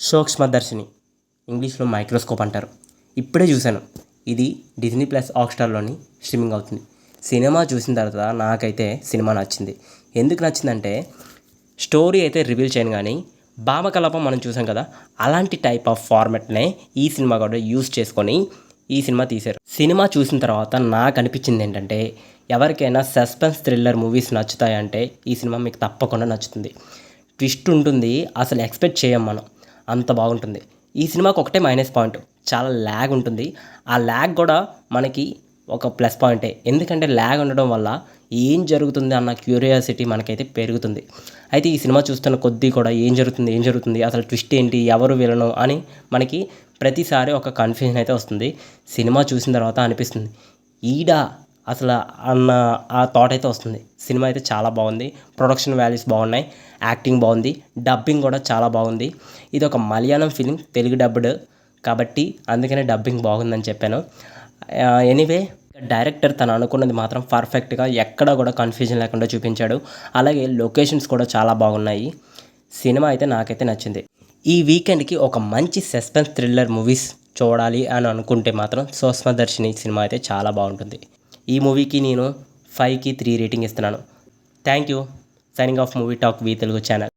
సూక్ష్మదర్శిని, ఇంగ్లీష్లో మైక్రోస్కోప్ అంటారు. ఇప్పుడే చూశాను. ఇది డిజ్నీ ప్లస్ హాట్‌స్టార్‌లోని స్ట్రీమింగ్ అవుతుంది. సినిమా చూసిన తర్వాత నాకైతే సినిమా నచ్చింది. ఎందుకు నచ్చిందంటే స్టోరీ అయితే రివీల్ చేయను కానీ భావకలాపం మనం చూసాం కదా, అలాంటి టైప్ ఆఫ్ ఫార్మాట్‌నే ఈ సినిమా కూడా యూజ్ చేసుకొని ఈ సినిమా తీశారు. సినిమా చూసిన తర్వాత నాకు అనిపించింది ఏంటంటే, ఎవరికైనా సస్పెన్స్ థ్రిల్లర్ మూవీస్ నచ్చుతాయంటే ఈ సినిమా మీకు తప్పకుండా నచ్చుతుంది. ట్విస్ట్ ఉంటుంది, అసలు ఎక్స్పెక్ట్ చేయం మనం, అంత బాగుంటుంది. ఈ సినిమాకి ఒకటే మైనస్ పాయింట్, చాలా ల్యాగ్ ఉంటుంది. ఆ ల్యాగ్ కూడా మనకి ఒక ప్లస్ పాయింటే. ఎందుకంటే ల్యాగ్ ఉండడం వల్ల ఏం జరుగుతుంది అన్న క్యూరియాసిటీ మనకైతే పెరుగుతుంది. అయితే ఈ సినిమా చూస్తున్న కొద్దీ కూడా ఏం జరుగుతుంది అసలు ట్విస్ట్ ఏంటి, ఎవరు విలను అని మనకి ప్రతిసారి ఒక కన్ఫ్యూజన్ అయితే వస్తుంది. సినిమా చూసిన తర్వాత అనిపిస్తుంది ఈడా అసలు అన్న ఆ థాట్ అయితే వస్తుంది. సినిమా అయితే చాలా బాగుంది. ప్రొడక్షన్ వాల్యూస్ బాగున్నాయి, యాక్టింగ్ బాగుంది, డబ్బింగ్ కూడా చాలా బాగుంది. ఇది ఒక మలయాళం ఫిలిం, తెలుగు డబ్బుడ్ కాబట్టి అందుకనే డబ్బింగ్ బాగుందని చెప్పాను. ఎనీవే, డైరెక్టర్ తను అనుకున్నది మాత్రం పర్ఫెక్ట్గా ఎక్కడా కూడా కన్ఫ్యూజన్ లేకుండా చూపించాడు. అలాగే లొకేషన్స్ కూడా చాలా బాగున్నాయి. సినిమా అయితే నాకైతే నచ్చింది. ఈ వీకెండ్కి ఒక మంచి సస్పెన్స్ థ్రిల్లర్ మూవీస్ చూడాలి అని అనుకుంటే మాత్రం సూక్ష్మదర్శిని సినిమా అయితే చాలా బాగుంటుంది. ఈ మూవీకి నేను 5కి 3 రేటింగ్ ఇస్తున్నాను. Thank you. Signing off movie talk V Telugu channel.